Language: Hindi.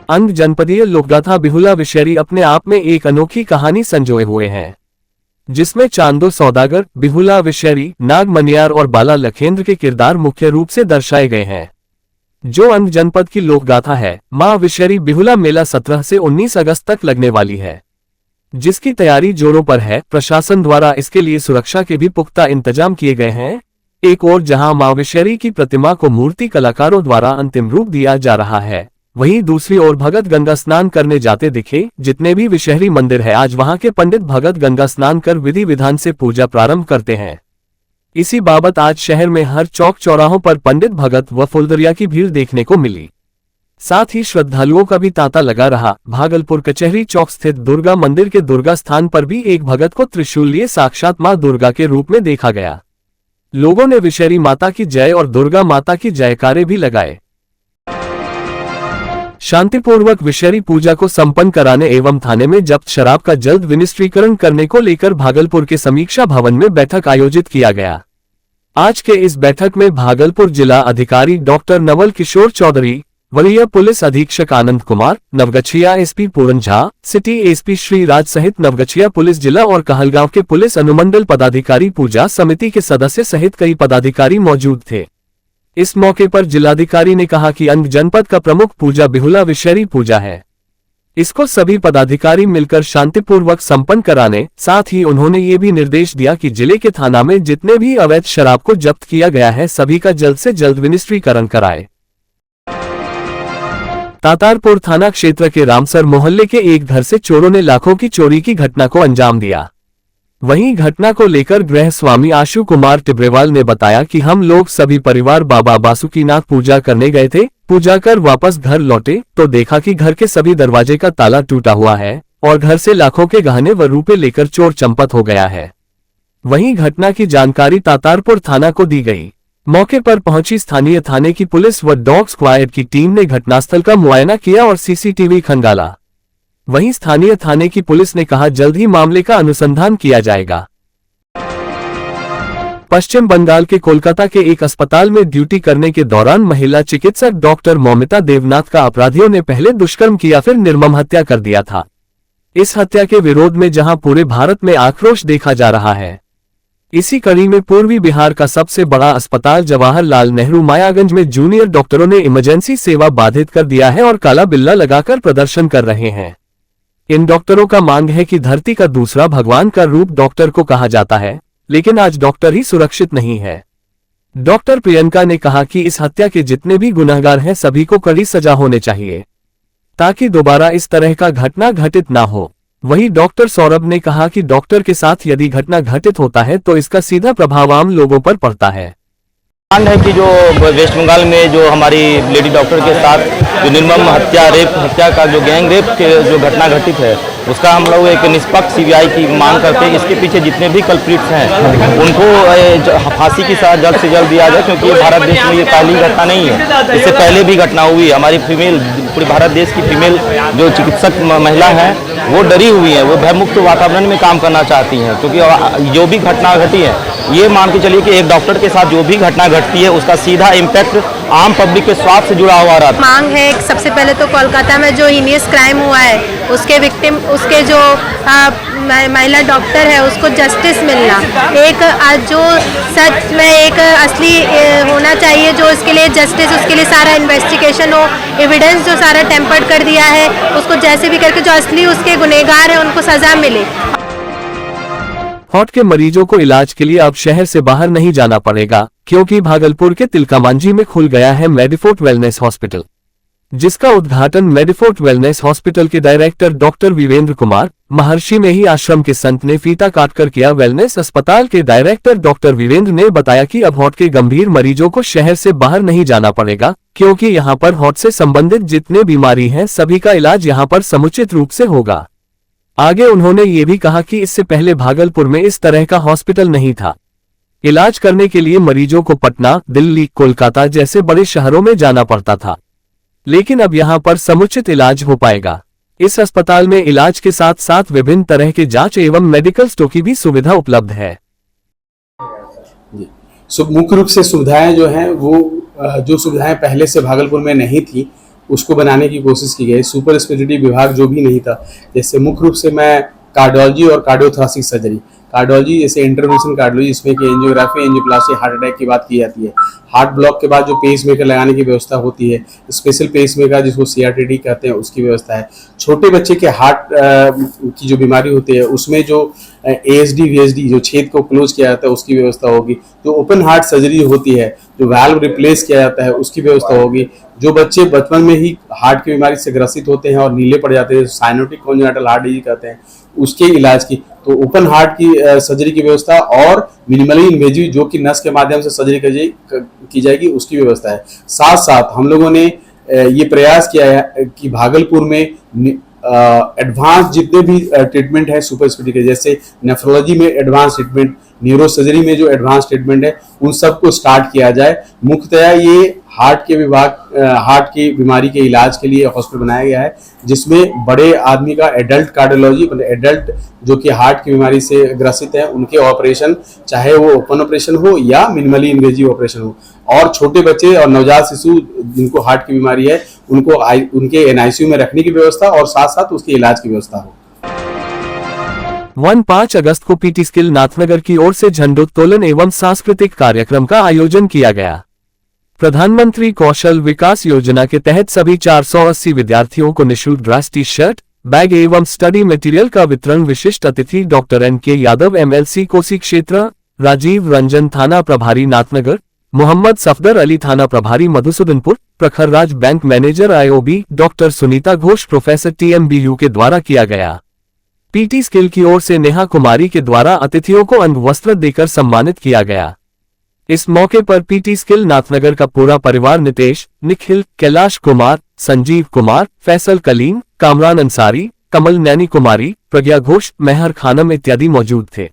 अंग जनपदीय लोकगाथा बिहुला विषहरी अपने आप में एक अनोखी कहानी संजोए हुए हैं, जिसमें चांदो सौदागर, बिहुला विषहरी, नाग मनियार और बाला लखेंद्र के किरदार मुख्य रूप से दर्शाए गए हैं। जो अंग जनपद की लोकगाथा है, मां विषहरी बिहुला मेला 17 से 19 अगस्त तक लगने वाली है, जिसकी तैयारी जोरों पर है। प्रशासन द्वारा इसके लिए सुरक्षा के भी पुख्ता इंतजाम किए गए हैं। एक ओर जहां मां विषहरी की प्रतिमा को मूर्ति कलाकारों द्वारा अंतिम रूप दिया जा रहा है, वहीं दूसरी ओर भगत गंगा स्नान करने जाते दिखे। जितने भी विषहरी मंदिर है, आज वहां के पंडित भगत गंगा स्नान कर विधि विधान से पूजा प्रारंभ करते हैं। इसी बाबत आज शहर में हर चौक चौराहों पर पंडित भगत व फुलदरिया की भीड़ देखने को मिली। साथ ही श्रद्धालुओं का भी तांता लगा रहा। भागलपुर कचहरी चौक स्थित दुर्गा मंदिर के दुर्गा स्थान पर भी एक भगत को त्रिशूल लिए साक्षात मां दुर्गा के रूप में देखा गया। लोगों ने विषहरी माता की जय और दुर्गा माता की जयकारे भी लगाए। शांतिपूर्वक विषहरी पूजा को संपन्न कराने एवं थाने में जब्त शराब का जल्द विनिष्क्रीकरण करने को लेकर भागलपुर के समीक्षा भवन में बैठक आयोजित किया गया। आज के इस बैठक में भागलपुर जिला अधिकारी डॉक्टर नवल किशोर चौधरी, वरीय पुलिस अधीक्षक आनंद कुमार, नवगछिया एसपी पूरन झा, सिटी एसपी श्री राज सहित नवगछिया पुलिस जिला और कहलगांव के पुलिस अनुमंडल पदाधिकारी, पूजा समिति के सदस्य सहित कई पदाधिकारी मौजूद थे। इस मौके पर जिलाधिकारी ने कहा कि अंग जनपद का प्रमुख पूजा बिहुला विषहरी पूजा है। इसको सभी पदाधिकारी मिलकर शांतिपूर्वक संपन्न कराने, साथ ही उन्होंने ये भी निर्देश दिया कि जिले के थाना में जितने भी अवैध शराब को जब्त किया गया है, सभी का जल्द से जल्द विनिष्क्रीकरण कराए। तातारपुर थाना क्षेत्र के रामसर मोहल्ले के एक घर से चोरों ने लाखों की चोरी की घटना को अंजाम दिया। वहीं घटना को लेकर गृह स्वामी आशु कुमार टिब्रेवाल ने बताया कि हम लोग सभी परिवार बाबा बासुकीनाथ पूजा करने गए थे। पूजा कर वापस घर लौटे तो देखा कि घर के सभी दरवाजे का ताला टूटा हुआ है और घर से लाखों के गहने व रुपए लेकर चोर चंपत हो गया है। वहीं घटना की जानकारी तातारपुर थाना को दी गई। मौके पर पहुंची स्थानीय थाने की पुलिस व डॉग स्क्वाड की टीम ने घटनास्थल का मुआयना किया और सीसीटीवी खंगाला। वहीं स्थानीय थाने की पुलिस ने कहा जल्द ही मामले का अनुसंधान किया जाएगा। पश्चिम बंगाल के कोलकाता के एक अस्पताल में ड्यूटी करने के दौरान महिला चिकित्सक डॉक्टर मौमिता देवनाथ का अपराधियों ने पहले दुष्कर्म किया, फिर निर्मम हत्या कर दिया था। इस हत्या के विरोध में जहां पूरे भारत में आक्रोश देखा जा रहा है, इसी कड़ी में पूर्वी बिहार का सबसे बड़ा अस्पताल जवाहरलाल नेहरू मायागंज में जूनियर डॉक्टरों ने इमरजेंसी सेवा बाधित कर दिया है और काला बिल्ला लगाकर प्रदर्शन कर रहे हैं। इन डॉक्टरों का मांग है कि धरती का दूसरा भगवान का रूप डॉक्टर को कहा जाता है, लेकिन आज डॉक्टर ही सुरक्षित नहीं है। डॉक्टर प्रियंका ने कहा कि इस हत्या के जितने भी गुनहगार हैं, सभी को कड़ी सजा होने चाहिए, ताकि दोबारा इस तरह का घटना घटित ना हो। वहीं डॉक्टर सौरभ ने कहा कि डॉक्टर के साथ यदि घटना घटित होता है तो इसका सीधा प्रभाव आम लोगों पर पड़ता है। है कि जो वेस्ट बंगाल में जो हमारी लेडी डॉक्टर के साथ जो निर्मम हत्या, रेप हत्या का जो गैंग रेप के जो घटना घटित है, उसका हम लोग एक निष्पक्ष सीबीआई की मांग करते हैं। इसके पीछे जितने भी कल्प्रिट्स हैं उनको फांसी की सजा जल्द से जल्द दिया जाए, क्योंकि ये भारत देश में ये पहली घटना नहीं है। इससे पहले भी घटना हुई। हमारी फीमेल, पूरे भारत देश की फीमेल जो चिकित्सक महिला है वो डरी हुई है, वो भयमुक्त वातावरण में काम करना चाहती हैं, क्योंकि जो भी घटना घटी है, ये मान के चलिए कि एक डॉक्टर के साथ जो भी घटना घटती है उसका सीधा इम्पैक्ट आम पब्लिक के स्वास्थ्य से जुड़ा हुआ रहता है। मांग है सबसे पहले तो कोलकाता में जो हीनियस क्राइम हुआ है उसके विक्टिम, उसके जो महिला डॉक्टर है उसको जस्टिस मिलना, एक जो सच में एक असली होना चाहिए, जो इसके लिए जस्टिस, उसके लिए सारा इन्वेस्टिगेशन हो, एविडेंस जो सारा टेम्पर्ड कर दिया है उसको जैसे भी करके जो असली उसके गुनहगार है उनको सजा मिले। हार्ट के मरीजों को इलाज के लिए अब शहर से बाहर नहीं जाना पड़ेगा, क्योंकि भागलपुर के तिलकामांझी में खुल गया है मेडिफोर्ट वेलनेस हॉस्पिटल, जिसका उद्घाटन मेडिफोर्ट वेलनेस हॉस्पिटल के डायरेक्टर डॉक्टर वीरेंद्र कुमार, महर्षि में ही आश्रम के संत ने फीता काटकर किया। वेलनेस अस्पताल के डायरेक्टर डॉक्टर वीरेंद्र ने बताया कि अब हार्ट के गंभीर मरीजों को शहर से बाहर नहीं जाना पड़ेगा, क्योंकि यहाँ पर हार्ट से संबंधित जितने बीमारी हैं सभी का इलाज यहाँ पर समुचित रूप से होगा। आगे उन्होंने ये भी कहा कि इससे पहले भागलपुर में इस तरह का हॉस्पिटल नहीं था। इलाज करने के लिए मरीजों को पटना, दिल्ली, कोलकाता जैसे बड़े शहरों में जाना पड़ता था, लेकिन अब यहाँ पर समुचित इलाज हो पाएगा। इस अस्पताल में इलाज के साथ साथ विभिन्न तरह के जांच एवं मेडिकल स्टोर की भी सुविधा उपलब्ध है। मुख्य रूप से सुविधाएं जो हैं वो जो सुविधाएं पहले से भागलपुर में नहीं थी उसको बनाने की कोशिश की गई। सुपर स्पेशलिटी विभाग जो भी नहीं था, जैसे मुख्य रूप से मैं कार्डियोलॉजी और कार्डियोथोरेसिक सर्जरी, कार्डियोलॉजी जैसे इंटरवेंशन कार्डियोलॉजी, इसमें कि एंजियोग्राफी, एंजियोप्लास्टी, हार्ट अटैक की बात की जाती है। हार्ट ब्लॉक के बाद जो पेस मेकर लगाने की व्यवस्था होती है, स्पेशल पेस मेकर जिसको CRTD कहते हैं, उसकी व्यवस्था है। छोटे बच्चे के हार्ट की जो बीमारी होती है उसमें जो ASD VSD जो छेद को क्लोज किया जाता है उसकी व्यवस्था होगी। जो ओपन हार्ट सर्जरी होती है, जो वाल्व रिप्लेस किया जाता है उसकी व्यवस्था होगी। जो बच्चे बचपन में ही हार्ट की बीमारी से ग्रसित होते हैं और नीले पड़ जाते हैं, साइनोटिक कॉन्जेनिटल हार्ट डिजीज कहते हैं, उसके इलाज की तो ओपन हार्ट की सर्जरी की व्यवस्था और मिनिमली इन्वेजिव जो कि नस के माध्यम से सर्जरी की जाएगी उसकी व्यवस्था है। साथ साथ हम लोगों ने ये प्रयास किया है कि भागलपुर में एडवांस जितने भी ट्रीटमेंट है सुपर स्पेशलिटी के, जैसे नेफ्रोलॉजी में एडवांस ट्रीटमेंट, न्यूरो सर्जरी में जो एडवांस ट्रीटमेंट है, उन सबको स्टार्ट किया जाए। मुख्यतया ये हार्ट के विभाग, हार्ट की बीमारी के इलाज के लिए हॉस्पिटल बनाया गया है, जिसमें बड़े आदमी का एडल्ट कार्डियोलॉजी, मतलब एडल्ट जो कि हार्ट की बीमारी से ग्रसित है उनके ऑपरेशन, चाहे वो ओपन ऑपरेशन हो या मिनिमली इन्वेजिव ऑपरेशन हो, और छोटे बच्चे और नवजात शिशु जिनको हार्ट की बीमारी है उनको उनके NICU में रखने की व्यवस्था और साथ साथ उसके इलाज की व्यवस्था हो। 5 अगस्त को PT स्किल नाथनगर की ओर से झंडोत्तोलन एवं सांस्कृतिक कार्यक्रम का आयोजन किया गया। प्रधानमंत्री कौशल विकास योजना के तहत सभी 480 विद्यार्थियों को निःशुल्क ड्रेस, टी-शर्ट, बैग एवं स्टडी मटेरियल का वितरण विशिष्ट अतिथि doctor NK Yadav MLC Kosi क्षेत्र, राजीव रंजन थाना प्रभारी नाथनगर, मोहम्मद सफदर अली थाना प्रभारी Madhusudanpur, Prakharraj bank manager IOB doctor Sunita Ghosh professor TMBU के द्वारा किया गया। PT स्किल की ओर से नेहा कुमारी के द्वारा अतिथियों को अंगवस्त्र देकर सम्मानित किया गया। इस मौके पर PT स्किल नाथनगर का पूरा परिवार नितेश, निखिल, कैलाश कुमार, संजीव कुमार, फैसल कलीम, कामरान अंसारी, कमल नैनी कुमारी, प्रज्ञा घोष, मेहर खानम इत्यादि मौजूद थे।